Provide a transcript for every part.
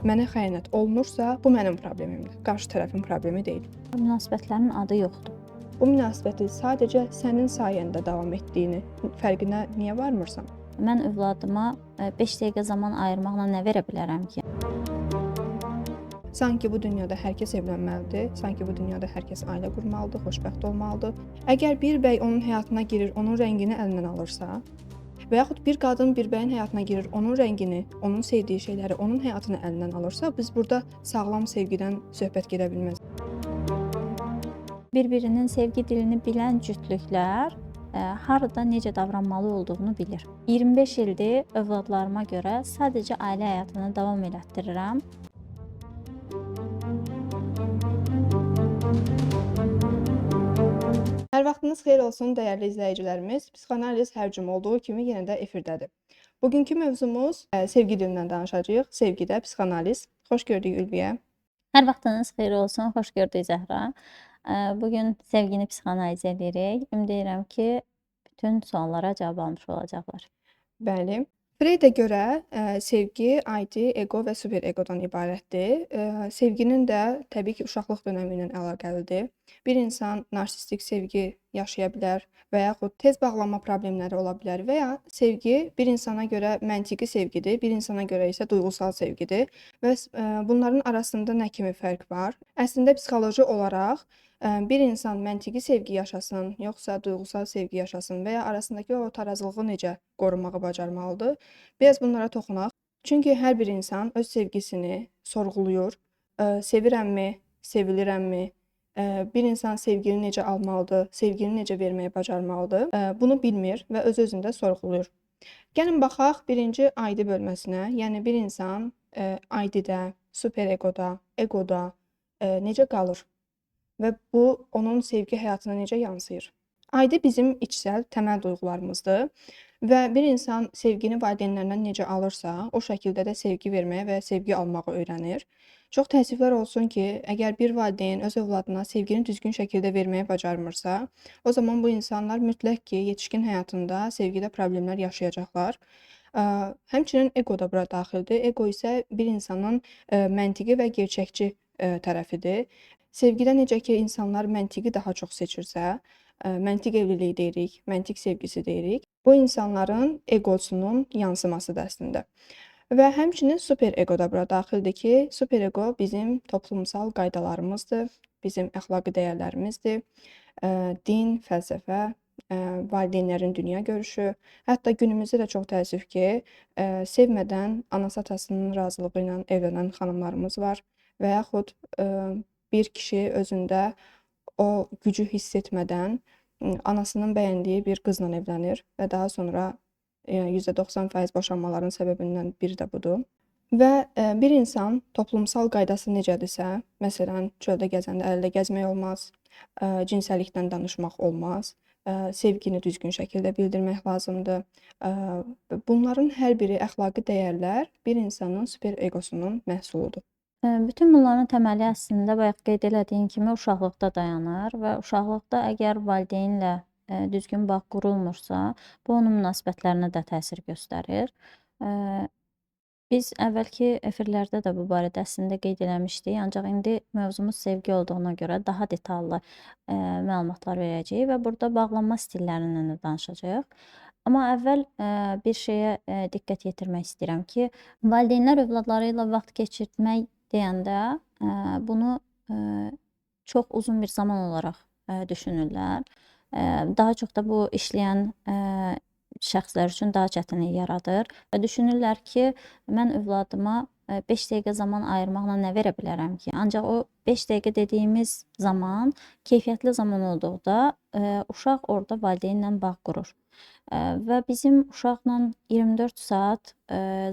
mənə xəyanət olunursa, bu mənim problemimdir, qarşı tərəfin problemi deyil. Münasibətlərin adı yoxdur. Bu münasibətin sadəcə sənin sayəndə davam etdiyini fərqinə niyə varmırsan? Mən övladıma 5 dəqiqə zaman ayırmaqla nə verə bilərəm ki? Sanki bu dünyada hər kəs evlənməlidir, sanki bu dünyada hər kəs ailə qurmalıdır, xoşbəxt olmalıdır. Əgər bir bəy onun həyatına girir, onun rəngini əlindən alırsa, və yaxud bir qadın bir bəyin həyatına girir, onun rəngini, onun sevdiyi şeyləri, onun həyatını əlindən alırsa, biz burada sağlam sevgidən söhbət gedə bilməz. Bir-birinin sevgi dilini bilən cütlüklər harada necə davranmalı olduğunu bilir. 25 ildir övladlarıma görə sadəcə ailə həyatını davam elətdirirəm. Hər vaxtınız xeyir olsun, dəyərli izləyicilərimiz. Psixoanaliz hər cümə olduğu kimi yenə də efirdədir. Bugünkü mövzumuz sevgi dilindən danışacağıq. Sevgidə psixoanaliz. Xoş gördük Ülviyə. Hər vaxtınız xeyir olsun, xoş gördük Zəhra. Bugün sevgini psixoanaliz edirik. Ümid edirəm ki, bütün suallara cavab almış olacaqlar. Bəli. Freydə görə sevgi adi, ego və superegodan ibarətdir. Sevginin də təbii ki, uşaqlıq dönəmi ilə əlaqəlidir. Bir insan narsistik sevgi yaşaya bilər və yaxud tez bağlanma problemləri ola bilər və ya sevgi bir insana görə məntiqi sevgidir, bir insana görə isə duyğusal sevgidir və bunların arasında nə kimi fərq var? Əslində psixoloji olaraq bir insan məntiqi sevgi yaşasın, yoxsa duyğusal sevgi yaşasın və ya arasındakı o tarazlığı necə qorumağı bacarmalıdır? Biraz bunlara toxunaq. Çünki hər bir insan öz sevgisini sorğuluyur. Sevirəmmi, sevilirəmmi? Bir insan sevgini necə almalıdır, sevgini necə verməyi bacarmalıdır? Bunu bilmir və öz-özündə sorğuluyur. Gəlin baxaq birinci ID bölməsinə. Yəni bir insan ID-də, superegoda, egoda necə qalır? Və bu onun sevgi həyatına necə yansıyır? ID bizim içsəl, təməl duyğularımızdır və bir insan sevgini valideynlərindən necə alırsa, o şəkildə də sevgi verməyə və sevgi almağı öyrənir. Çox təəssüflər olsun ki, əgər bir valideyn öz övladına sevgini düzgün şəkildə verməyi bacarmırsa, o zaman bu insanlar mütləq ki, yetişkin həyatında sevgidə problemlər yaşayacaqlar. Həmçinin ego da bura daxildir. Ego isə bir insanın məntiqi və gerçəkçi tərəfidir. Sevgidə necə ki, insanlar məntiqi daha çox seçirsə, məntiq evliliyi deyirik, məntiq sevgisi deyirik. Bu insanların egosunun yansımasıdır əslində. Və həmçinin superego da bura daxildir ki, superego bizim toplumsal qaydalarımızdır, bizim əxlaqi dəyərlərimizdir, din, fəlsəfə, valideynlərin dünya görüşü. Hətta günümüzdə də çox təəssüf ki, sevmədən anası atasının razılığı ilə evlənən xanımlarımız var və yaxud bir kişi özündə o gücü hiss etmədən anasının bəyəndiyi bir qızla evlənir və daha sonra %90% boşanmaların səbəbindən biri də budur. Və bir insan toplumsal qaydası necədirsə, məsələn, çöldə gəzəndə əllə gəzmək olmaz, cinsəllikdən danışmaq olmaz, sevgini düzgün şəkildə bildirmək lazımdır. Bunların hər biri əxlaqi dəyərlər bir insanın superegosunun məhsuludur. Bütün bunların təməli əslində bayaq qeyd elədiyin kimi uşaqlıqda dayanır və uşaqlıqda əgər valideynlə düzgün bağ qurulmursa, bu onun münasibətlərinə də təsir göstərir. Biz əvvəlki efirlərdə də bu barədə əslində qeyd eləmişdik, ancaq indi mövzumuz sevgi olduğuna görə daha detallı məlumatlar verəcəyik və burada bağlanma stillərindən də danışacağıq. Amma əvvəl bir şeyə diqqət yetirmək istəyirəm ki, valideynlər övladları ilə vaxt keçirtmək deyəndə bunu çox uzun bir zaman olaraq düşünürlər. Daha çox da bu işləyən şəxslər üçün daha çətinlik yaradır və düşünürlər ki, mən övladıma 5 dəqiqə zaman ayırmaqla nə verə bilərəm ki? Ancaq o 5 dəqiqə dediyimiz zaman keyfiyyətli zaman olduqda uşaq orada valideynlə bağ qurur. Və bizim uşaqla 24 saat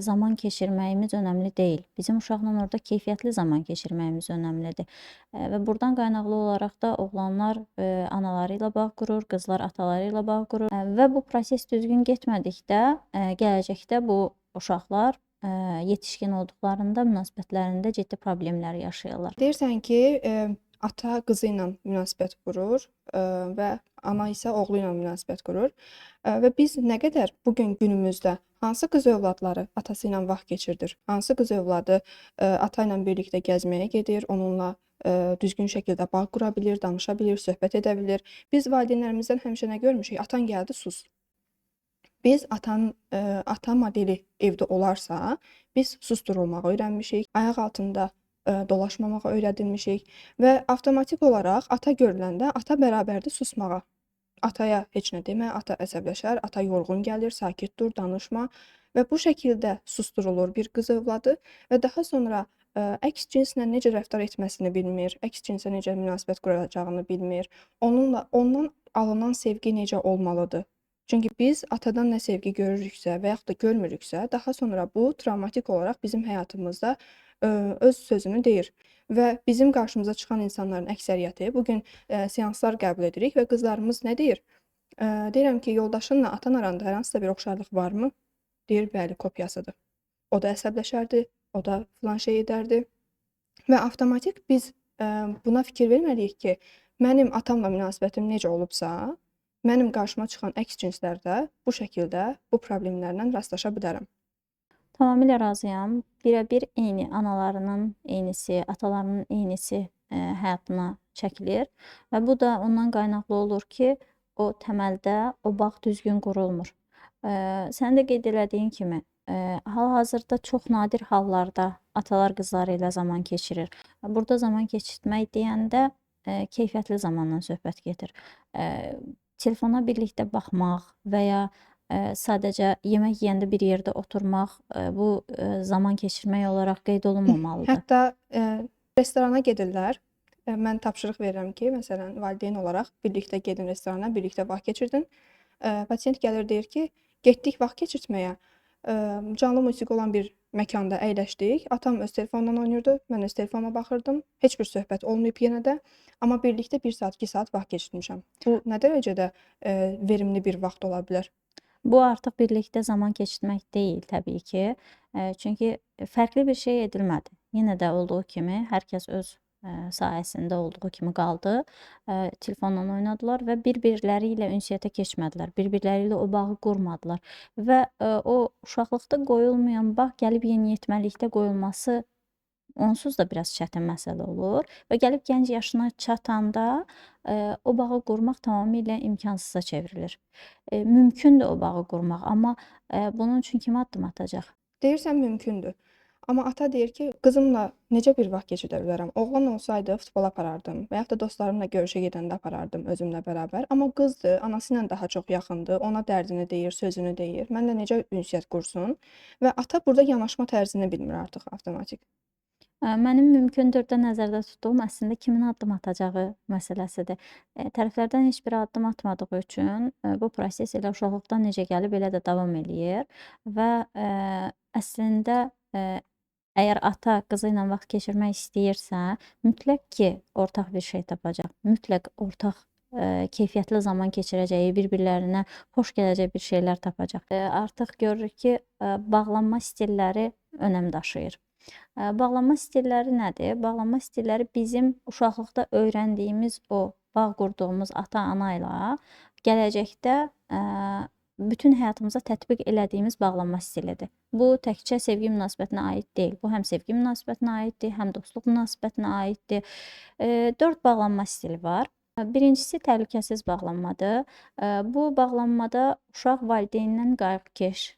zaman keçirməyimiz önəmli deyil. Bizim uşaqla orada keyfiyyətli zaman keçirməyimiz önəmlidir. Və buradan qaynaqlı olaraq da oğlanlar anaları ilə bağ qurur, qızlar ataları ilə bağ qurur. Və bu proses düzgün getmədikdə, gələcəkdə bu uşaqlar yetişkin olduqlarında münasibətlərində ciddi problemlər yaşayırlar. Deyirsən ki, ata qızı ilə münasibət qurur və ana isə oğlu ilə münasibət qurur və biz nə qədər bugün günümüzdə Hansı qız övladları atası ilə vaxt keçirdir? Hansı qız övladı ata ilə birlikdə gəzməyə gedir, onunla düzgün şəkildə bağ qura bilir, danışa bilir, söhbət edə bilir? Biz valideynlərimizdən həmişə nə görmüşük? Atan gəldi, sus. Biz ata modeli evdə olarsa, biz susdurulmağı öyrənmişik, ayaq altında dolaşmamağı öyrədilmişik və avtomatik olaraq ata görüləndə ata bərabərdir susmağa. Ataya heç nə demə, ata əsəbləşər, ata yorğun gəlir, sakit dur, danışma və bu şəkildə susdurulur bir qız övladı və daha sonra əks cinslə necə rəftar etməsini bilmir, əks cinsə necə münasibət quracağını bilmir, ondan alınan sevgi necə olmalıdır. Çünki biz atadan nə sevgi görürüksə və yaxud da görmürüksə, daha sonra bu travmatik olaraq bizim həyatımızda öz sözünü deyir və bizim qarşımıza çıxan insanların əksəriyyəti bu gün seanslar qəbul edirik və qızlarımız nə deyir? Deyirəm ki, yoldaşınla atan aranda hər hansısa bir oxşarlıq varmı? Deyir, bəli, kopyasıdır. O da əsəbləşərdi, o da filan şey edərdi və avtomatik biz buna fikir verməliyik ki, mənim atamla münasibətim necə olubsa, mənim qarşıma çıxan əks cinslər də bu şəkildə bu problemlərlə rastlaşa bilərəm. Tamamilə razıyam. Birə-bir eyni analarının eynisi, atalarının eynisi həyatına çəkilir və bu da ondan qaynaqlı olur ki, o təməldə o bağ düzgün qurulmur. Sənin də qeyd elədiyin kimi, hal-hazırda çox nadir hallarda atalar qızları ilə zaman keçirir. Burada zaman keçirtmək deyəndə keyfiyyətli zamandan söhbət gedir. Telefona birlikdə baxmaq və ya sadəcə yemək yeyəndə bir yerdə oturmaq bu zaman keçirmək olaraq qeyd olunmamalıdır. Hətta restorana gedirlər. Mən tapşırıq verirəm ki, məsələn, valideyn olaraq birlikdə gedin restorana, birlikdə vaxt keçirdin. Pasiyent gəlir deyir ki, getdik vaxt keçirtməyə. Canlı musiqi olan bir məkanda əyləşdik. Atam öz telefonundan oynayırdı, mən öz telefonuma baxırdım. Heç bir söhbət olmayıb yenə də. Amma birlikdə 1 saat, 2 saat vaxt keçirtmişəm. Bu nə dərəcədə verimli bir vaxt ola bilər? Bu artıq birlikdə zaman keçirmək deyil təbii ki. Çünki fərqli bir şey edilmədi. Yenə də olduğu kimi hər kəs öz sahəsində olduğu kimi qaldı. Telefonla oynadılar və bir-birləri ilə ünsiyyətə keçmədilər. Bir-birləri ilə o bağı qurmadılar və o uşaqlıqda qoyulmayan bağ gəlib yeniyetməlikdə qoyulması onsuz da biraz çətin məsələ olur və gəlib gənc yaşına çatanda o bağı qurmaq tamamilə imkansıza çevrilir. Mümkündür o bağı qurmaq, amma bunun üçün kim addım atacaq? Deyirsən mümkündür. Amma ata deyir ki, qızımla necə bir vaxt keçirdə bilərəm? Oğlan olsaydı futbol aparardım və yaxud da dostlarımla görüşə gedəndə aparardım özümlə bərabər. Amma qızdır, anası ilə daha çox yaxındır, ona dərdini deyir, sözünü deyir. Mənlə necə ünsiyyət qursun? Və ata burada yanaşma tərzini bilmir artıq avtomatik. Mənim mümkündür də nəzərdə tutduğum əslində kimin addım atacağı məsələsidir. Tərəflərdən heç biri addım atmadığı üçün bu proses elə uşaqlıqdan necə gəlib elə də davam eləyir və əslində əgər ata qızı ilə vaxt keçirmək istəyirsə, mütləq ki, ortaq bir şey tapacaq. Mütləq ortaq keyfiyyətli zaman keçirəcəyi, bir-birlərinə xoş gələcək bir şeylər tapacaq. Artıq görürük ki, bağlanma stilləri önəm daşıyır. Bağlanma stilləri nədir? Bağlanma stilləri bizim uşaqlıqda öyrəndiyimiz o bağ qurduğumuz ata-ana ilə gələcəkdə bütün həyatımıza tətbiq elədiyimiz bağlanma stilidir. Bu təkcə sevgi münasibətinə aid deyil. Bu həm sevgi münasibətinə aiddir, həm dostluq münasibətinə aiddir. 4 bağlanma stili var. Birincisi təhlükəsiz bağlanmadır. Bu bağlanmada uşaq valideynindən qayğıkeş,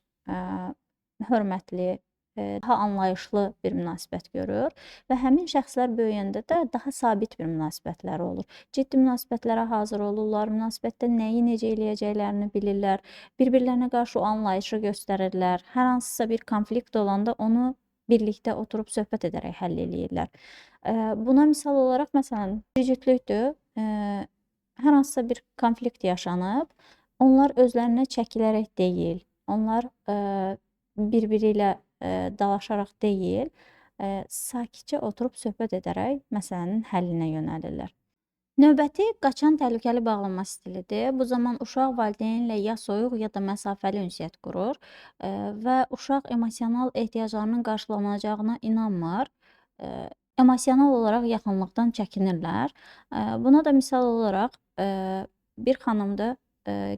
hörmətli, daha anlayışlı bir münasibət görür və həmin şəxslər böyüyəndə də daha sabit bir münasibətləri olur. Ciddi münasibətlərə hazır olurlar, münasibətdə nəyi necə eləyəcəklərini bilirlər, bir-birlərinə qarşı o anlayışı göstərirlər. Hər hansısa bir konflikt olanda onu birlikdə oturub söhbət edərək həll eləyirlər. Buna misal olaraq, məsələn, bir cütlükdür, hər hansısa bir konflikt yaşanıb, onlar özlərinə çəkilərək deyil, onlar bir-biri ilə dalaşaraq deyil, sakitcə oturub söhbət edərək məsələnin həllinə yönəlirlər. Növbəti qaçan təhlükəli bağlanma stilidir. Bu zaman uşaq valideynlə ya soyuq ya da məsafəli ünsiyyət qurur və uşaq emosional ehtiyaclarının qarşılanacağına inanmır. Emosional olaraq yaxınlıqdan çəkinirlər. Buna da misal olaraq bir xanımdır,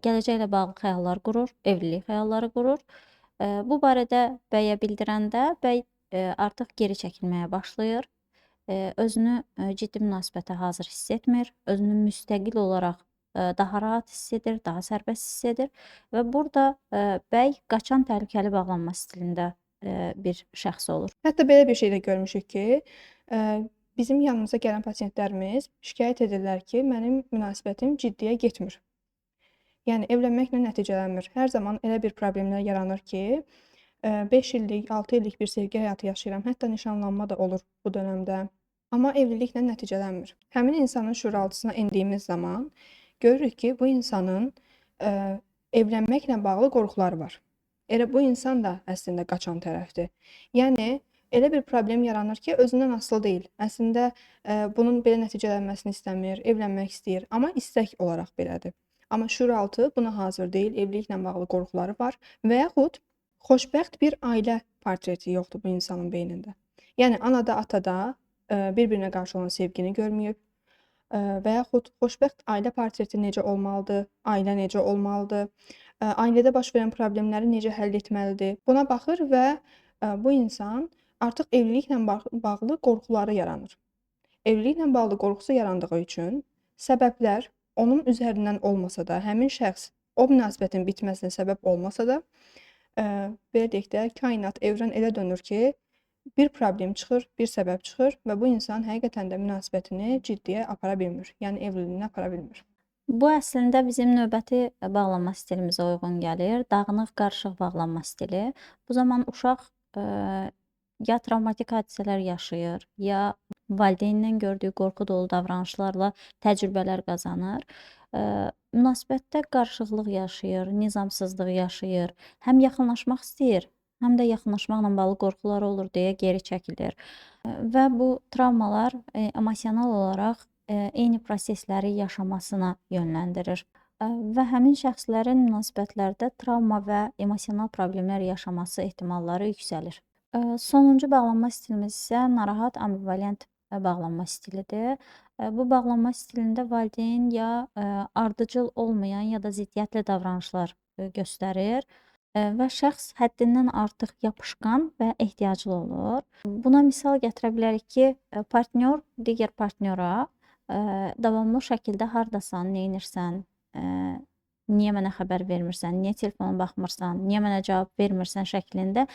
gələcəklə bağlı xəyallar qurur, evlilik xəyalları qurur Bu barədə bəyə bildirəndə bəy artıq geri çəkilməyə başlayır. Özünü ciddi münasibətə hazır hiss etmir, özünü müstəqil olaraq daha rahat hiss edir, daha sərbəst hiss edir və burada bəy qaçan təhlükəli bağlanma stilində bir şəxs olur. Hətta belə bir şey də görmüşük ki, bizim yanımıza gələn pasientlərimiz şikayət edirlər ki, mənim münasibətim ciddiyə getmir. Yəni evlənməklə nəticələnmir. Hər zaman elə bir problemlər yaranır ki, 5 illik, 6 illik bir sevgi həyatı yaşayıram. Hətta nişanlanma da olur bu dönəmdə. Amma evliliklə nəticələnmir. Həmin insanın şüuraltısına endiyimiz zaman görürük ki, bu insanın evlənməklə bağlı qorxuları var. Elə bu insan da əslində qaçan tərəfdir. Yəni elə bir problem yaranır ki, özündən asılı deyil. Əslində bunun belə nəticələnməsini istəmir, evlənmək istəyir, amma istək olaraq belədir. Amma şüuraltı buna hazır deyil, evliliklə bağlı qorxuları var və yaxud xoşbəxt bir ailə portreti yoxdur bu insanın beynində. Yəni anada, atada bir-birinə qarşı olan sevgini görməyib və yaxud xoşbəxt ailə portreti necə olmalıdır, ailə necə olmalıdır, ailədə baş verən problemləri necə həll etməlidir. Buna baxır və bu insan artıq evliliklə bağlı qorxuları yaranır. Evliliklə bağlı qorxusu yarandığı üçün səbəblər onun üzərindən olmasa da, həmin şəxs o münasibətin bitməsinə səbəb olmasa da, belə deyək də, kainat, evren elə dönür ki, bir problem çıxır, bir səbəb çıxır və bu insan həqiqətən də münasibətini ciddiyə apara bilmir. Yəni evliliyini apara bilmir. Bu əslində bizim növbəti bağlanma stilimizə uyğun gəlir. Dağınıq, qarışıq bağlanma stili. Bu zaman uşaq ya travmatik hadisələr yaşayır, ya valideynindən gördüyü qorxu dolu davranışlarla təcrübələr qazanır. Münasibətdə qarışıqlıq yaşayır, nizamsızlıq yaşayır. Həm yaxınlaşmaq istəyir, həm də yaxınlaşmaqla bağlı qorxuları olur deyə geri çəkilir. Və bu travmalar emosional olaraq eyni prosesləri yaşamasına yönləndirir. Və həmin şəxslərin münasibətlərdə travma və emosional problemlər yaşaması ehtimalları yüksəlir. Sonuncu bağlanma stilimiz isə narahat ambivalent bağlanma stilidir. Bu bağlanma stilində valideyn ya ardıcıl olmayan ya da ziddiyyətli davranışlar göstərir və şəxs həddindən artıq yapışqan və ehtiyaclı olur. Buna misal gətirə bilərik ki, partnyor digər partnyora davamlı şəkildə hardasan, neynirsən, niyə mənə xəbər vermirsən, niyə telefona baxmırsan, niyə mənə cavab vermirsən şəklində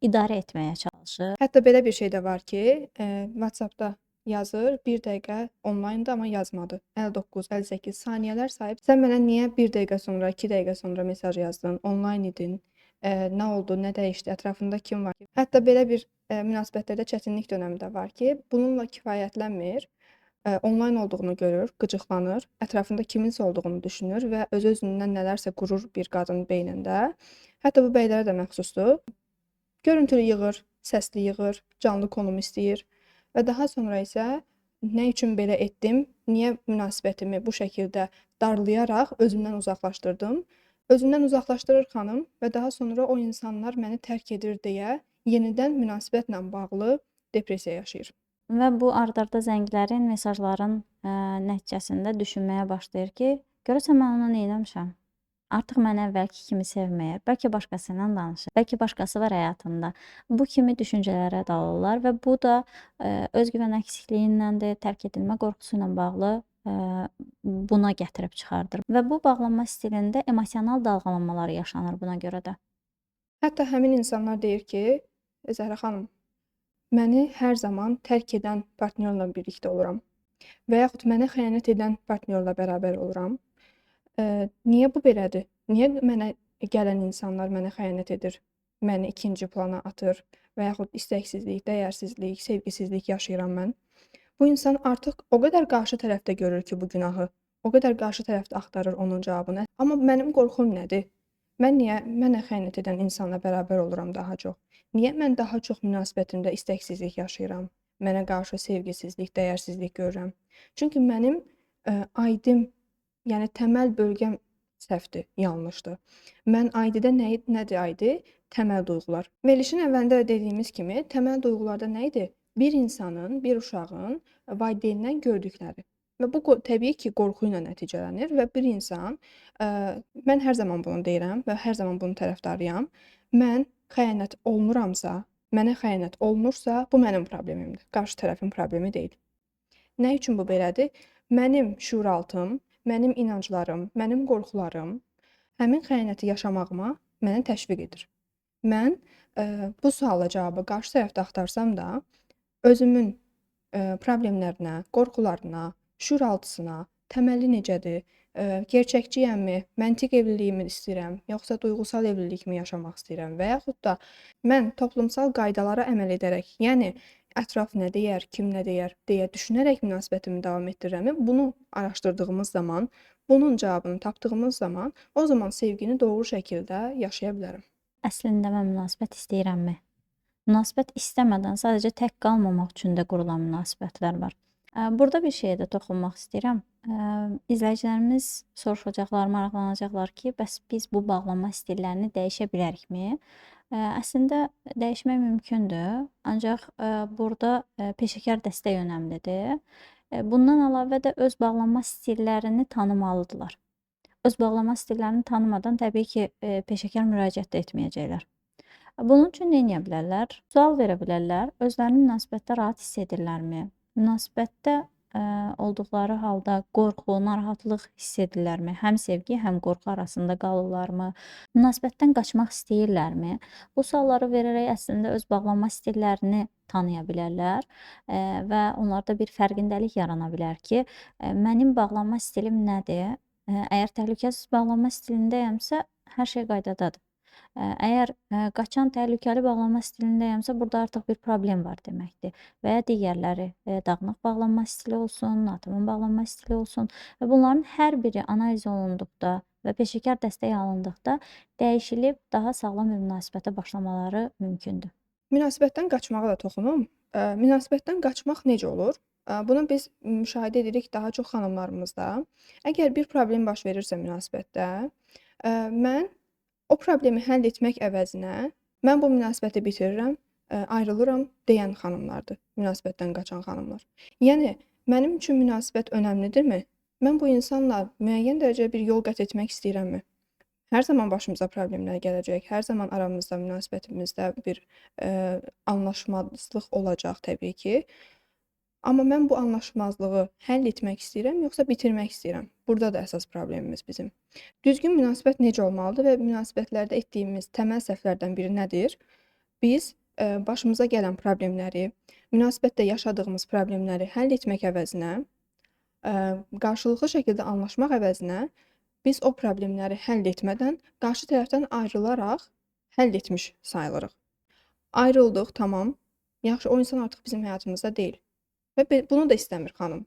idarə etməyə çalışır. Hətta belə bir şey də var ki, WhatsApp-da yazır, 1 dəqiqə onlayndır, amma yazmadı. 59-58 saniyələr sayıb. Sən mənə niyə 1 dəqiqə sonra, 2 dəqiqə sonra mesaj yazdın, onlayn idin, nə oldu, nə dəyişdi, ətrafında kim var? Hətta belə bir münasibətlərdə çətinlik dönəmi də var ki, bununla kifayətlənmir. Onlayn olduğunu görür, qıcıqlanır, ətrafında kiminsə olduğunu düşünür və öz-özündən nələrsə qurur bir qadın beynində. Hətta bu bəylərə də məxsusdur. Görüntülü yığır, səsli yığır, canlı konum istəyir və daha sonra isə nə üçün belə etdim, niyə münasibətimi bu şəkildə darlayaraq özümdən uzaqlaşdırdım. Özündən uzaqlaşdırır xanım və daha sonra o insanlar məni tərk edir deyə yenidən münasibətlə bağlı depressiya yaşayır. Və bu ard-arda zənglərin, mesajların nəticəsində düşünməyə başlayır ki, görəsən mən ona neyləmişəm? Artıq məni əvvəlki kimi sevməyir. Bəlkə başqası ilə danışır. Bəlkə başqası var həyatında. Bu kimi düşüncələrə dalırlar və bu da özgüvən əksikliyindən də tərk edilmə qorxusu ilə bağlı buna gətirib çıxardır. Və bu bağlanma stilində emosional dalğalanmalar yaşanır buna görə də. Hətta həmin insanlar deyir ki, Zəhra xanım, məni hər zaman tərk edən partnyorla birlikdə oluram və yaxud mənə xəyanət edən partnyorla bərabər oluram. Niyə bu belədir? Niyə mənə gələn insanlar mənə xəyanət edir, məni ikinci plana atır və yaxud istəksizlik, dəyərsizlik, sevgisizlik yaşayıram mən? Bu insan artıq o qədər qarşı tərəfdə görür ki, bu günahı, o qədər qarşı tərəfdə axtarır onun cavabını. Amma mənim qorxum nədir? Mən niyə mənə xəyanət edən insanla bərabər oluram daha çox? Niyə mən daha çox münasibətimdə istəksizlik yaşayıram? Mənə qarşı sevgisizlik, dəyərsizlik görürəm. Çünki mənim aidim, yəni təməl bölgəm səhvdir, yanlışdır. Mən aididə nədir aidi? Təməl duyğular. Verilişin əvvəlində dediyimiz kimi, təməl duyğularda nə idi? Bir insanın, bir uşağın valideynindən gördükləri. və bu təbii ki, qorxu ilə nəticələnir və bir insan, mən hər zaman bunu deyirəm və hər zaman bunun tərəfdarıyam. Mən xəyanət olunuramsa, mənə xəyanət olunursa, bu mənim problemimdir, qarşı tərəfin problemi deyil. Nə üçün bu belədir? Mənim şüuraltım, mənim inanclarım, mənim qorxularım həmin xəyanəti yaşamağıma mənə təşviq edir. Mən, bu suala cavabı qarşı tərəfdə axtarsam da, özümün, problemlərinə, qorxularına, şüuraltısına, təməli necədir, gerçəkçiyəmmi, məntiq evliliyimi istəyirəm, yoxsa duyğusal evlilikmi yaşamaq istəyirəm və yaxud da mən toplumsal qaydalara əməl edərək, yəni ətraf nə deyər, kim nə deyər deyə düşünərək münasibətimi davam etdirirəmmi? Bunu araşdırdığımız zaman, bunun cavabını tapdığımız zaman, o zaman sevgini doğru şəkildə yaşaya bilərəm. Əslində mən münasibət istəyirəmmi? Münasibət istəmədən sadəcə tək qalmamaq üçün də qurulan münasibətlər var. Burada bir şeyə də toxunmaq istəyirəm. İzləyicilərimiz soruşacaqlar, maraqlanacaqlar ki, bəs biz bu bağlanma stillərini dəyişə bilərikmi? Əslində dəyişmək mümkündür, ancaq burada peşəkar dəstək önəmlidir. Bundan əlavə də öz bağlanma stillərini tanımalıdırlar. Öz bağlanma stillərini tanımadan təbii ki, peşəkar müraciət də etməyəcəklər. Bunun üçün nə edə bilərlər? Sual verə bilərlər. Özlərini münasibətdə rahat hiss edirlərmi? Münasibətdə olduqları halda qorxu, narahatlıq hiss edirlərmi? Həm sevgi, həm qorxu arasında qalırlarmı? Münasibətdən qaçmaq istəyirlərmi? Bu sualları verərək əslində öz bağlanma stillərini tanıya bilərlər və onlarda bir fərqindəlik yarana bilər ki, mənim bağlanma stilim nədir? Əgər təhlükəsiz bağlanma stilindəyəmsə, hər şey qaydadadır. Əgər qaçan təhlükəli bağlanma stilindəyəmsə, burada artıq bir problem var deməkdir. Və ya digərləri dağınıq bağlanma stili olsun, natırın bağlanma stili olsun və bunların hər biri analiz olunduqda və peşəkar dəstək alındıqda dəyişilib daha sağlam bir münasibətə başlamaları mümkündür. Münasibətdən qaçmağa da toxunum. Münasibətdən qaçmaq necə olur? Bunu biz müşahidə edirik daha çox xanımlarımızda. Əgər bir problem baş verirsə münasibətdə, mən o problemi həll etmək əvəzinə mən bu münasibəti bitirirəm, ayrılıram deyən xanımlardır, münasibətdən qaçan xanımlar. Yəni mənim üçün münasibət önəmlidirmi? Mən bu insanla müəyyən dərəcədə bir yol qət etmək istəyirəmmi? Hər zaman başımıza problemlər gələcək, hər zaman aramızda, münasibətimizdə bir, anlaşmazlıq olacaq təbii ki. Amma mən bu anlaşmazlığı həll etmək istəyirəm, yoxsa bitirmək istəyirəm? Burada da əsas problemimiz bizim. Düzgün münasibət necə olmalıdır və münasibətlərdə etdiyimiz təməl səhvlərdən biri nədir? Biz, başımıza gələn problemləri, münasibətdə yaşadığımız problemləri həll etmək əvəzinə, qarşılıqlı şəkildə anlaşmaq əvəzinə biz o problemləri həll etmədən qarşı tərəfdən ayrılaraq həll etmiş sayılırıq. Ayrıldıq, tamam. Yaxşı, o insan artıq bizim həyatımızda deyil və bunu da istəmir xanım.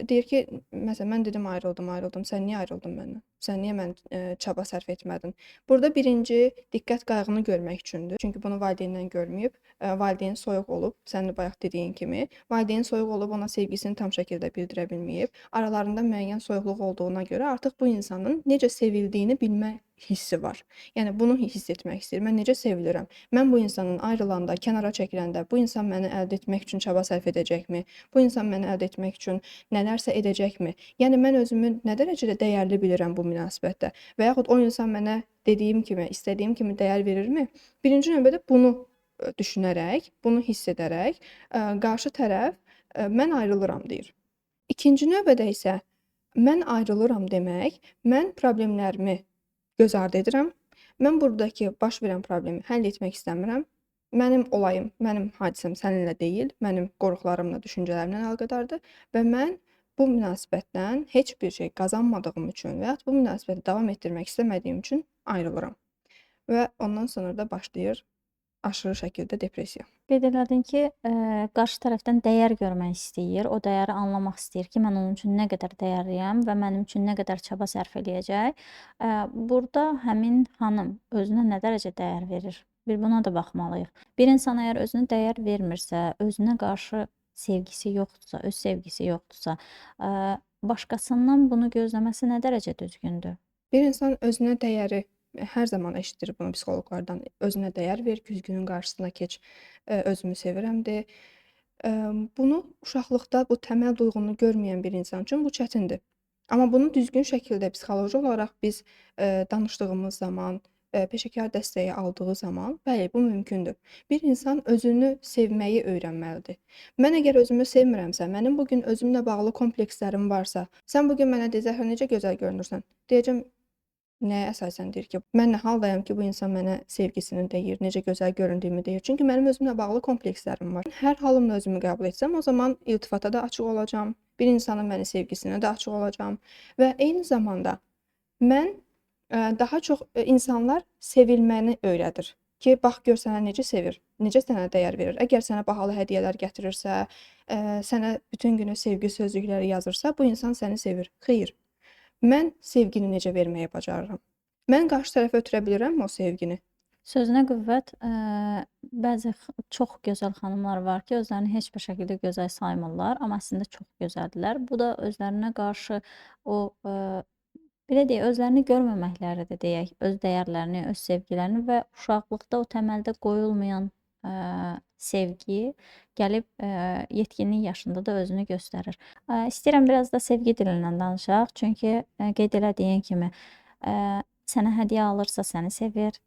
Deyir ki, məsələn, mən dedim ayrıldım. Sən niyə ayrıldın məndən? Sən niyə mən çaba sərf etmədin? Burada birinci diqqət qayğını görmək üçündür. Çünki bunu valideyndən görməyib, valideyn soyuq olub, sənin bayaq dediyin kimi. Valideyn soyuq olub, ona sevgisini tam şəkildə bildirə bilməyib. Aralarında müəyyən soyuqluq olduğuna görə artıq bu insanın necə sevildiyini bilmə hissi var. Yəni bunu hiss etmək istəyir. Mən necə sevilirəm? Mən bu insanın ayrılanda, kənara çəkiləndə bu insan məni əldə etmək üçün çaba sərf edəcəkmi? Bu insan məni əldə etmək üçün nələrsə edəcəkmi? Yəni mən özümü nə dərəcədə dəyərli bilirəm bu münasibətdə və yaxud o insan mənə dediyim kimi, istədiyim kimi dəyər verirmi? Birinci növbədə bunu düşünərək, bunu hiss edərək qarşı tərəf mən ayrılıram deyir. İkinci növbədə isə mən ayrılıram demək, mən problemlərimi göz ardı edirəm. Mən buradakı baş verən problemi həll etmək istəmirəm. Mənim olayım, mənim hadisəm səninlə deyil, mənim qorxularımla, düşüncələrimlə əlaqədardır və mən bu münasibətdən heç bir şey qazanmadığım üçün və ya bu münasibəti davam etdirmək istəmədiyim üçün ayrılıram. Və ondan sonra da başlayır aşırı şəkildə depressiya. Qeyd elədin ki, qarşı tərəfdən dəyər görmək istəyir, o dəyəri anlamaq istəyir ki, mən onun üçün nə qədər dəyərliyəm və mənim üçün nə qədər çaba sərf eləyəcək. Burada həmin xanım özünə nə dərəcə dəyər verir? Bir buna da baxmalıyıq. Bir insan əgər özünə dəyər vermirsə, özünə qarşı sevgisi yoxdursa, öz sevgisi yoxdursa, başqasından bunu gözləməsi nə dərəcə düzgündür? Bir insan özünə dəyəri hər zaman eşidir bunu psixoloqlardan. Özünə dəyər ver, güzgünün qarşısına keç, özümü sevirəm de. Bunu uşaqlıqda bu təməl duyğunu görməyən bir insan üçün bu çətindir. Amma bunu düzgün şəkildə psixoloji olaraq biz, danışdığımız zaman, peşəkar dəstəyi aldığı zaman, bəli, bu mümkündür. Bir insan özünü sevməyi öyrənməlidir. Mən əgər özümü sevmirəmsə, mənim bu gün özümlə bağlı komplekslərim varsa, sən bu gün mənə deyəcəksən, necə gözəl görünürsən, deyəcəm, nəyə əsasən deyir ki, mən nə haldayam ki, bu insan mənə sevgisini deyir, necə gözəl göründüyümü deyir. Çünki mənim özümlə bağlı komplekslərim var. Hər halımla özümü qəbul etsəm, o zaman iltifata da açıq olacağam, bir insanın mənə sevgisinə də açıq olacağam və eyni zamanda mən daha çox insanlar sevilməni öyrədir ki, bax gör sənə necə sevir, necə sənə dəyər verir. Əgər sənə bahalı hədiyyələr gətirirsə, sənə bütün günü sevgi sözcükləri yazırsa, bu insan səni sevir. Xeyr. Mən sevgini necə verməyi bacarıram? Mən qarşı tərəfə ötürə bilirəmmi o sevgini? Sözünə qüvvət, bəzi çox gözəl xanımlar var ki, özlərini heç bir şəkildə gözəl saymırlar, amma əslində çox gözəldirlər. Bu da özlərinə qarşı o, belə deyək, özlərini görməməkləridir deyək, öz dəyərlərini, öz sevgilərini və uşaqlıqda o təməldə qoyulmayan, sevgi gəlib, yetkinlik yaşında da özünü göstərir. İstəyirəm biraz da sevgi dilindən danışaq, çünki, qeyd elədiyin kimi, sənə hədiyyə alırsa səni sevir,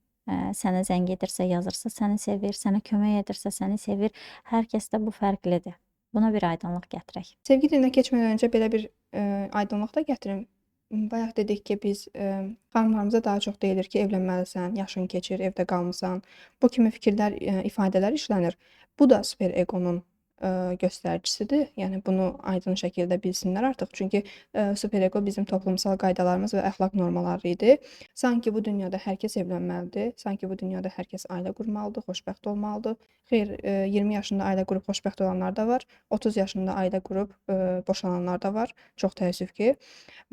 sənə zəng edirsə, yazırsa səni sevir, sənə kömək edirsə səni sevir. Hər kəsdə bu fərqlidir. Buna bir aydınlıq gətirək. Sevgi dilinə keçmədən öncə belə bir aydınlıq da gətirim. Bayaq dedik ki, biz xanımlarımıza daha çox deyilir ki, evlənməlisən, yaşın keçir, evdə qalmısan. Bu kimi fikirlər, ifadələr işlənir. Bu da super eqonun göstəricisidir. Yəni bunu aydın şəkildə bilsinlər artıq. Çünki super ego bizim toplumsal qaydalarımız və əxlaq normaları idi. Sanki bu dünyada hər kəs evlənməlidir, sanki bu dünyada hər kəs ailə qurmalıdır, xoşbəxt olmalıdır. Xeyr, 20 yaşında ailə qurub xoşbəxt olanlar da var, 30 yaşında ailə qurub boşananlar da var, çox təəssüf ki.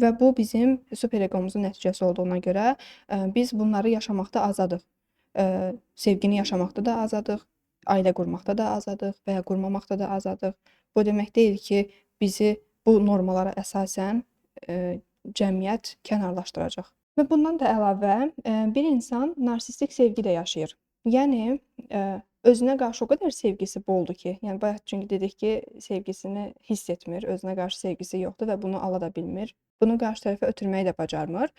Və bu bizim super eqomuzun nəticəsi olduğuna görə biz bunları yaşamaqda azadıq. Sevgini yaşamaqda da azadıq, ailə qurmaqda da azadıq və ya qurmamaqda da azadıq. Bu demək deyil ki, bizi bu normalara əsasən cəmiyyət kənarlaşdıracaq. Və bundan da əlavə, bir insan narsistik sevgi də yaşayır. Yəni, özünə qarşı o qədər sevgisi boldur ki, yəni bayaq çünki dedik ki, sevgisini hiss etmir, özünə qarşı sevgisi yoxdur və bunu ala da bilmir. Bunu qarşı tərəfə ötürməyi də bacarmır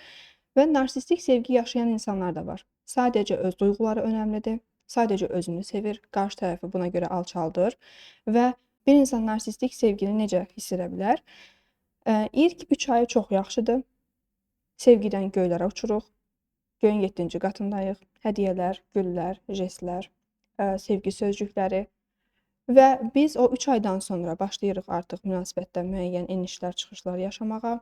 və narsistik sevgi yaşayan insanlar da var. Sadəcə öz duyğuları önəmlidir, sadəcə özünü sevir, qarşı tərəfi buna görə alçaldır və bir insan narsistik sevgini necə hiss edə bilər? İlk 3 ayı çox yaxşıdır. Sevgidən göylərə uçuruq, göyün 7-ci qatındayıq. Hədiyyələr, güllər, jestlər, sevgi sözcükləri və biz o 3 aydan sonra başlayırıq artıq münasibətdə müəyyən enişlər, çıxışlar yaşamağa.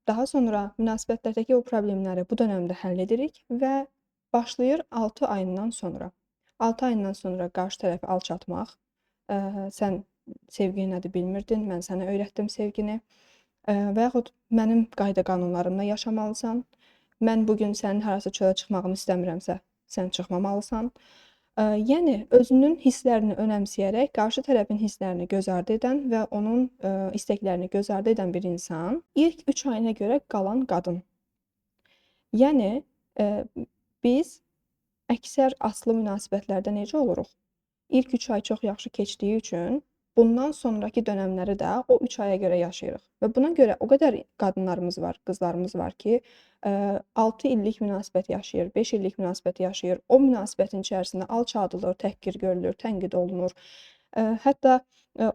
Daha sonra münasibətlərdəki o problemləri bu dönəmdə həll edirik və başlayır 6 ayından sonra. 6 ayından sonra qarşı tərəfi alçaltmaq. Sən sevgi nədir bilmirdin, mən sənə öyrətdim sevgini. Və yaxud mənim qayda-qanunlarımla yaşamalısan. Mən bu gün sənin harasa çölə çıxmağını istəmirəmsə, sən çıxmamalısan. Yəni özünün hisslərini önəmsəyərək qarşı tərəfin hisslərini göz ardı edən və onun istəklərini göz ardı edən bir insan ilk 3 ayına görə qalan qadın. Yəni biz əksər aslı münasibətlərdə necə oluruq? İlk 3 ay çox yaxşı keçdiyi üçün bundan sonraki dönəmləri də o 3 aya görə yaşayırıq. Və buna görə o qədər qadınlarımız var, qızlarımız var ki, 6 illik münasibət yaşayır, 5 illik münasibət yaşayır. O münasibətin içərisində alçaldılır, təhqir görülür, tənqid olunur. Hətta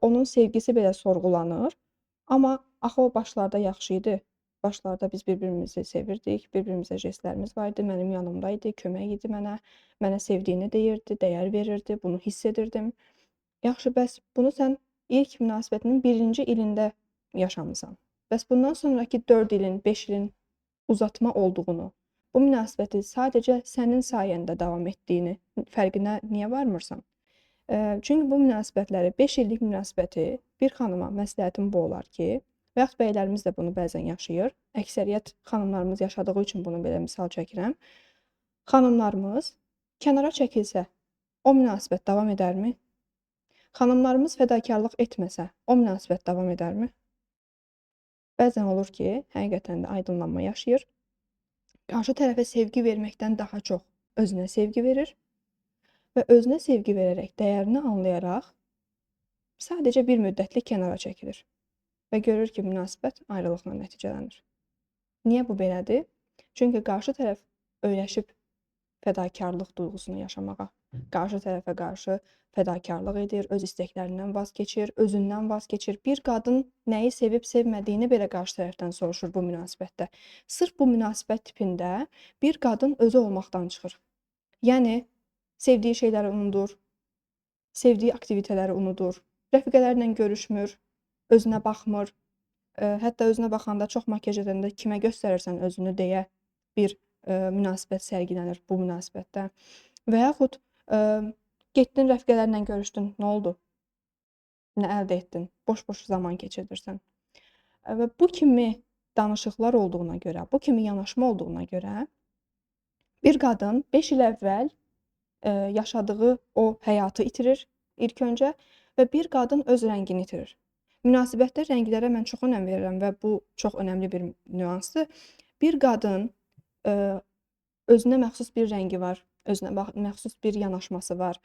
onun sevgisi belə sorğulanır. Amma axı o başlarda yaxşı idi. Başlarda biz bir-birimizi sevirdik, bir-birimizə jestlərimiz var idi, mənim yanımda idi, kömək idi mənə sevdiyini deyirdi, dəyər verirdi, bunu hiss edirdim. Yaxşı, bəs bunu sən ilk münasibətinin 1-ci ilində yaşamısan. Bəs bundan sonraki 4 ilin, 5 ilin uzatma olduğunu, bu münasibəti sadəcə sənin sayəndə davam etdiyini fərqinə niyə varmırsan? Çünki bu münasibətləri, 5 illik münasibəti bir xanıma məsləhətim bu olar ki, və yaxud bəylərimiz də bunu bəzən yaşayır. Əksəriyyət xanımlarımız yaşadığı üçün bunu belə misal çəkirəm. Xanımlarımız kənara çəkilsə, o münasibət davam edərmi? Xanımlarımız fədakarlıq etməsə, o münasibət davam edərmi? Bəzən olur ki, həqiqətən də aydınlanma yaşayır. Qarşı tərəfə sevgi verməkdən daha çox özünə sevgi verir və özünə sevgi verərək, dəyərini anlayaraq sadəcə bir müddətlik kənara çəkilir və görür ki, münasibət ayrılıqla nəticələnir. Niyə bu belədir? Çünki qarşı tərəf öyrəşib fədakarlıq duyğusunu yaşamağa. Qarşı tərəfə qarşı fədakarlıq edir, öz istəklərindən vaz keçir, özündən vaz keçir. Bir qadın nəyi sevib sevmədiyini belə qarşı tərəfdən soruşur bu münasibətdə. Sırf bu münasibət tipində bir qadın özü olmaqdan çıxır. Yəni sevdiyi şeyləri unudur, sevdiyi aktivitetləri unudur, rəfiqələrlə görüşmür, özünə baxmır. Hətta özünə baxanda çox makiyaj edəndə kimə göstərirsən özünü deyə bir münasibət sərgilənir bu münasibətdə. Və yaxud getdin rəfiqələrlə görüşdün, nə oldu? Nə əldə etdin? Boş-boş zaman keçirdirsən. Və bu kimi danışıqlar olduğuna görə, bu kimi yanaşma olduğuna görə bir qadın 5 il əvvəl yaşadığı o həyatı itirir ilk öncə və bir qadın öz rəngini itirir. Münasibətdə rənglərə mən çox önəm verirəm və bu çox önəmli bir nüansdır. Bir qadın özünə məxsus bir rəngi var, özünə məxsus bir yanaşması var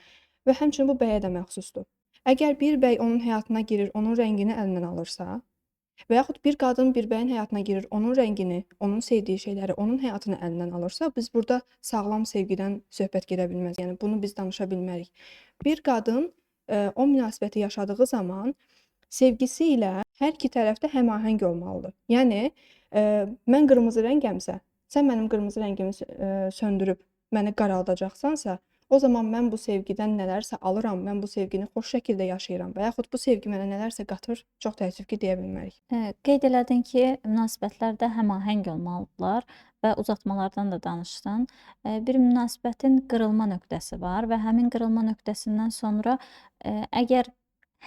və həmçinin bu bəyə də məxsusdur. Əgər bir bəy onun həyatına girir, onun rəngini əlindən alırsa və yaxud bir qadın bir bəyin həyatına girir, onun rəngini, onun sevdiyi şeyləri, onun həyatını əlindən alırsa, biz burada sağlam sevgidən söhbət gedə bilməz. Yəni bunu biz danışa bilmərik. Bir qadın o münasibəti yaşadığı zaman sevgisi ilə hər iki tərəf də həmahəng olmalıdır. Yəni mən qırmızı rəngəmsə, sən mənim qırmızı rəngimi söndürüb məni qaraldacaqsansa, o zaman mən bu sevgidən nələrsə alıram, mən bu sevgini xoş şəkildə yaşayıram və yaxud bu sevgi mənə nələrsə qatır, çox təəssüf ki, deyə bilmərik. Qeyd elədin ki, münasibətlərdə həmahəng olmalıdırlar və uzatmalardan da danışdın. Bir münasibətin qırılma nöqtəsi var və həmin qırılma nöqtəsindən sonra əgər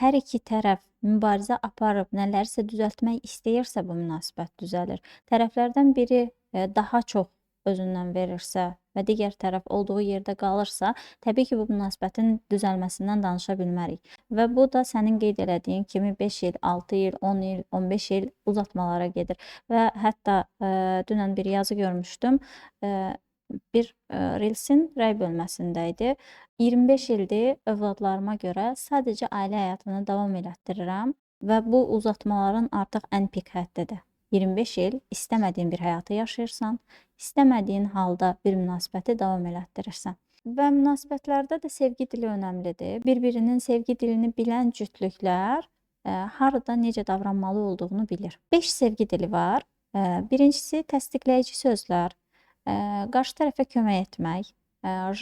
hər iki tərəf mübarizə aparıb nələrsə düzəltmək istəyirsə bu münasibət düzəlir. Tərəflərdən biri daha çox özündən verirsə və digər tərəf olduğu yerdə qalırsa, təbii ki, bu münasibətin düzəlməsindən danışa bilmərik. Və bu da sənin qeyd elədiyin kimi 5 il, 6 il, 10 il, 15 il uzatmalara gedir. Və hətta dünən bir yazı görmüşdüm. Bir Reelsin rəy bölməsində idi. 25 ildir övladlarıma görə sadəcə ailə həyatını davam elətdirirəm və bu uzatmaların artıq ən pik həddidir. 25 il istəmədiyin bir həyatı yaşayırsan, istəmədiyin halda bir münasibəti davam elətdirirsən. Və münasibətlərdə də sevgi dili önəmlidir. Bir-birinin sevgi dilini bilən cütlüklər harada necə davranmalı olduğunu bilir. 5 sevgi dili var. Birincisi təsdiqləyici sözlər, qarşı tərəfə kömək etmək,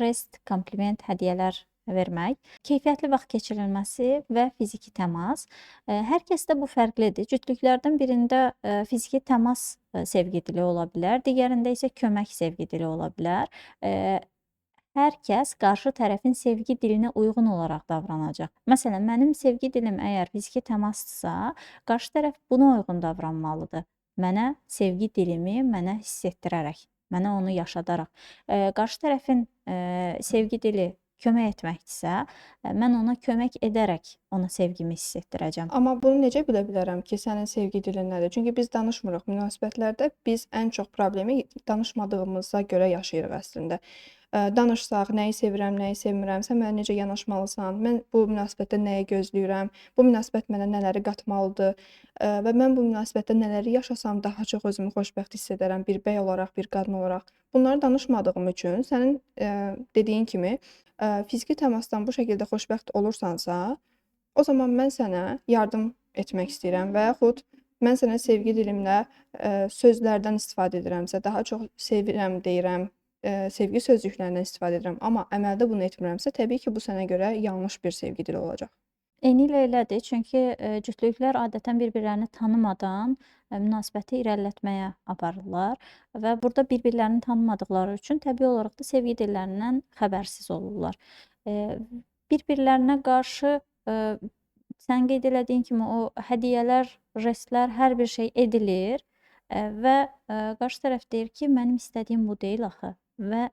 jest, kompliment, hədiyyələr vermək, keyfiyyətli vaxt keçirilməsi və fiziki təmas. Hər kəsdə bu fərqlidir. Cütlüklərdən birində fiziki təmas sevgi dili ola bilər, digərində isə kömək sevgi dili ola bilər. Hər kəs qarşı tərəfin sevgi dilinə uyğun olaraq davranacaq. Məsələn, mənim sevgi dilim əgər fiziki təmasdırsa, qarşı tərəf buna uyğun davranmalıdır. Mənə sevgi dilimi mənə hiss etdirərək, mənə onu yaşadaraq. Qarşı tərəfin sevgi dili kömək etməkdirsə, mən ona kömək edərək ona sevgimi hiss etdirəcəm. Amma bunu necə bilə bilərəm ki, sənin sevgi dilin nədir? Çünki biz danışmırıq münasibətlərdə, biz ən çox problemi danışmadığımıza görə yaşayırıq əslində. Danışsaq, nəyi sevirəm, nəyi sevmirəm, sən mənə necə yanaşmalısan, mən bu münasibətdə nəyi gözləyirəm, bu münasibət mənə nələri qatmalıdır və mən bu münasibətdə nələri yaşasam daha çox özümü xoşbəxt hiss edərəm, bir bəy olaraq, bir qadın olaraq. Bunları danışmadığım üçün sənin dediyin kimi fiziki təmasdan bu şəkildə xoşbəxt olursansa, o zaman mən sənə yardım etmək istəyirəm və yaxud mən sənə sevgi dilimlə sözlərdən istifadə edirəmsə, daha çox sevirəm deyirəm, sevgi sözcüklərindən istifadə edirəm, amma əməldə bunu etmirəmsə, təbii ki, bu sənə görə yanlış bir sevgi dili olacaq. Eynilə elədir, çünki cütlüklər adətən bir-birlərini tanımadan münasibəti irəlilətməyə aparırlar və burada bir-birlərini tanımadıqları üçün təbii olaraq da sevgi dillərindən xəbərsiz olurlar. Bir-birlərinə qarşı sən qeyd elədiyin kimi o hədiyyələr, jestlər, hər bir şey edilir və qarşı tərəf deyir ki, mənim istədiyim bu deyil axı və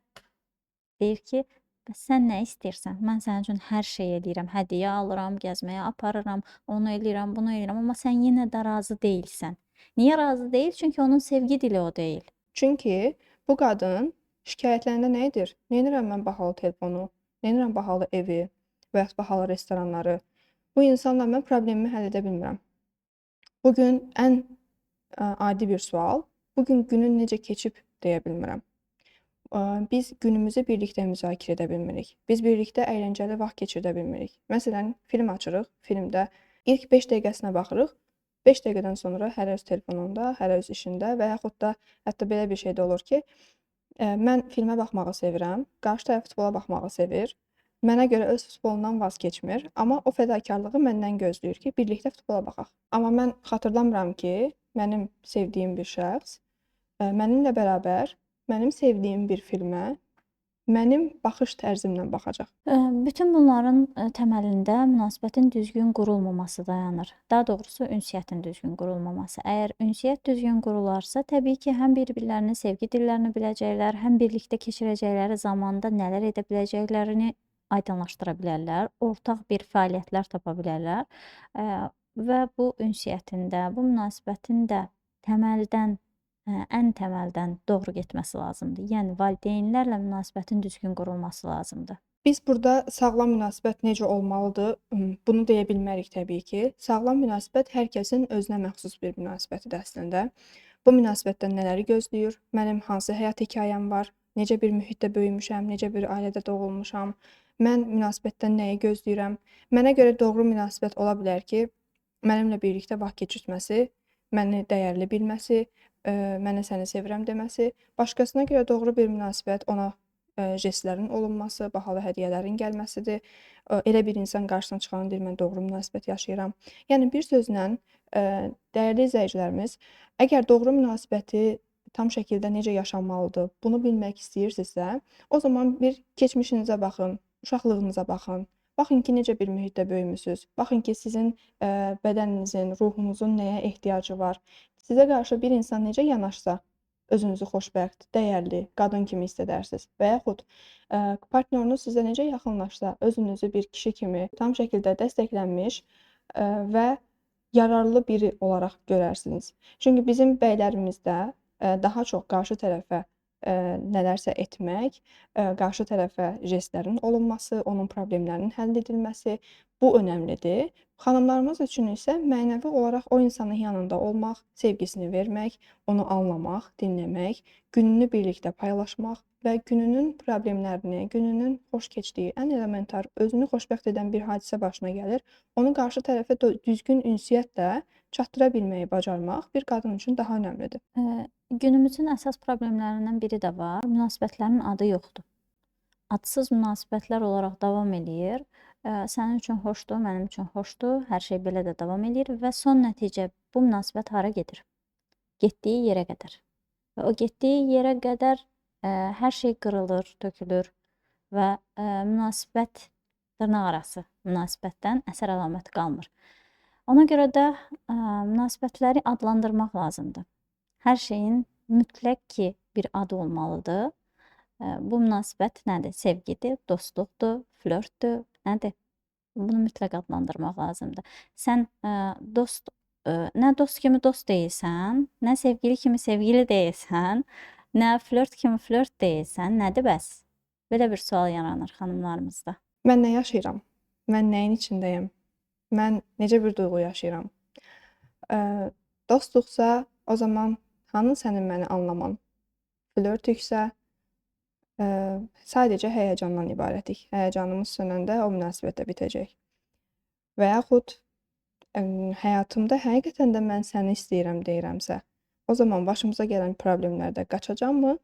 deyir ki, bəs sən nə istəyirsən? Mən sənin üçün hər şey eləyirəm, hədiyyə alıram, gəzməyə aparıram, onu eləyirəm, bunu eləyirəm, amma sən yenə də razı deyilsən. Niyə razı deyil? Çünki onun sevgi dili o deyil. Çünki bu qadın şikayətlərində nə edir? Neynirəm mən bahalı telefonu, neynirəm bahalı evi və yaxud bahalı restoranları. Bu insanla mən problemimi həll edə bilmirəm. Bu gün ən adi bir sual. Bu gün günün necə keçib deyə bilmirəm. Biz günümüzü birlikdə müzakirə edə bilmirik. Biz birlikdə əyləncəli vaxt keçirdə bilmirik. Məsələn, film açırıq, filmdə ilk 5 dəqiqəsinə baxırıq. 5 dəqiqədən sonra hərə öz telefonunda, hərə öz işində və yaxud da hətta belə bir şey də olur ki, mən filmə baxmağı sevirəm, qarşı tərəf futbola baxmağı sevir. Mənə görə öz futbolundan vaz keçmir, amma o fədakarlığı məndən gözləyir ki, birlikdə futbola baxaq. Amma mən xatırlamıram ki, mənim sevdiyim bir şəxs mənimlə bərabər mənim sevdiyim bir filmə mənim baxış tərzimlə baxacaq. Bütün bunların təməlində münasibətin düzgün qurulmaması dayanır. Daha doğrusu ünsiyyətin düzgün qurulmaması. Əgər ünsiyyət düzgün qurularsa, təbii ki, həm bir-birlərinin sevgi dillərini biləcəklər, həm birlikdə keçirəcəkləri zamanda nələr edə biləcəklərini aydınlaşdıra bilərlər, ortaq bir fəaliyyətlər tapa bilərlər və bu ünsiyyətin də, bu münasibətin də təməldən ən təməldən doğru getməsi lazımdır. Yəni valideynlərlə münasibətin düzgün qurulması lazımdır. Biz burada sağlam münasibət necə olmalıdır, bunu deyə bilmərik təbii ki. Sağlam münasibət hər kəsin özünə məxsus bir münasibətidir əslində. Bu münasibətdən nələri gözləyir? Mənim hansı həyat hekayəm var? Necə bir mühitdə böyümüşəm? Necə bir ailədə doğulmuşam? Mən münasibətdən nəyi gözləyirəm? Mənə görə doğru münasibət ola bilər ki, mənimlə birlikdə vaxt keçirtməsi, məni dəyərli bilməsi, mənə səni sevirəm deməsi. Başqasına görə doğru bir münasibət ona jestlərin olunması, bahalı hədiyyələrin gəlməsidir. Elə bir insan qarşısına çıxanın deyir, mən doğru münasibət yaşayıram. Yəni bir sözlə, dəyərli izləyicilərimiz, əgər doğru münasibəti tam şəkildə necə yaşanmalıdır, bunu bilmək istəyirsinizsə, o zaman bir keçmişinizə baxın, uşaqlığınıza baxın. Baxın ki, necə bir mühitdə böyümüsünüz. Baxın ki, sizin bədəninizin, ruhunuzun nəyə ehtiyacı var. Sizə qarşı bir insan necə yanaşsa, özünüzü xoşbəxt, dəyərli, qadın kimi hiss edərsiniz. Və yaxud partnyorunuz sizə necə yaxınlaşsa, özünüzü bir kişi kimi tam şəkildə dəstəklənmiş və yararlı biri olaraq görərsiniz. Çünki bizim bəylərimizdə daha çox qarşı tərəfə nələrsə etmək, qarşı tərəfə jestlərin olunması, onun problemlərinin həll edilməsi bu önəmlidir. Xanımlarımız üçün isə mənəvi olaraq o insanın yanında olmaq, sevgisini vermək, onu anlamaq, dinləmək, gününü birlikdə paylaşmaq və gününün problemlərini, gününün xoş keçdiyi ən elementar, özünü xoşbəxt edən bir hadisə başına gəlir, onu qarşı tərəfə düzgün ünsiyyətlə çatdıra bilməyi bacarmaq bir qadın üçün daha önəmlidir. Günümüzün əsas problemlərindən biri də var. Münasibətlərin adı yoxdur. Adsız münasibətlər olaraq davam eləyir. Sənin üçün xoşdur, mənim üçün xoşdur, hər şey belə də davam eləyir və son nəticə bu münasibət hara gedir? Getdiyi yerə qədər. Və o getdiyi yerə qədər hər şey qırılır, tökülür və münasibət dırnaqarası münasibətdən əsər əlaməti qalmır. Ona görə də münasibətləri adlandırmaq lazımdır. Hər şeyin mütləq ki bir adı olmalıdır. Bu münasibət nədir? Sevgidir, dostluqdur, flörtdür, nədir? Bunu mütləq adlandırmaq lazımdır. Sən nə dost kimi dost deyilsən, nə sevgili kimi sevgili deyilsən, nə flört kimi flört deyilsən, nədir bəs? Belə bir sual yaranır xanımlarımızda. Mən nə yaşayıram? Mən nəyin içindəyəm? Mən necə bir duyğu yaşayıram? Dostluqsa, o zaman hanı sənin məni anlaman? Flörtüksə, sadəcə həyəcandan ibarətik. Həyəcanımız sönəndə o münasibət də bitəcək. Və yaxud həyatımda həqiqətən də mən səni istəyirəm deyirəmsə, o zaman başımıza gələn problemlərdə qaçacaqmı,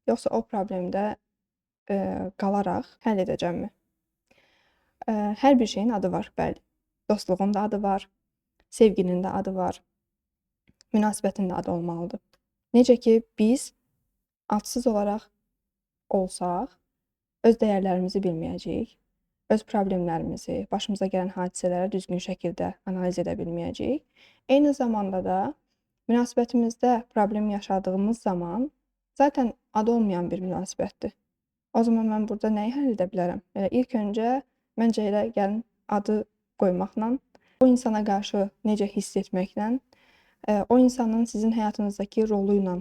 yoxsa o problemdə qalaraq həll edəcəmmi? Hər bir şeyin adı var, bəli. Dostluğun da adı var, sevginin də adı var, münasibətin də adı olmalıdır. Necə ki, biz adsız olaraq olsaq, öz dəyərlərimizi bilməyəcəyik, öz problemlərimizi, başımıza gələn hadisələri düzgün şəkildə analiz edə bilməyəcəyik. Eyni zamanda da münasibətimizdə problem yaşadığımız zaman zaten adı olmayan bir münasibətdir. O zaman mən burada nəyi həll edə bilərəm? İlk öncə məncə elə gəlin adı qoymaqla, o insana qarşı necə hiss etməklə, o insanın sizin həyatınızdakı rolu ilə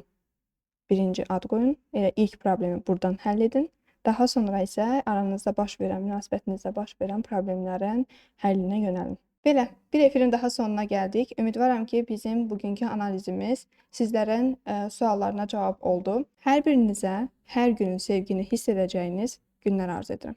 birinci ad qoyun, ilk problemi buradan həll edin. Daha sonra isə aranızda baş verən, münasibətinizdə baş verən problemlərin həllinə yönəlin. Belə, bir efirin daha sonuna gəldik. Ümidvaram ki, bizim bugünkü analizimiz sizlərin suallarına cavab oldu. Hər birinizə hər günün sevgini hiss edəcəyiniz günlər arzu edirəm.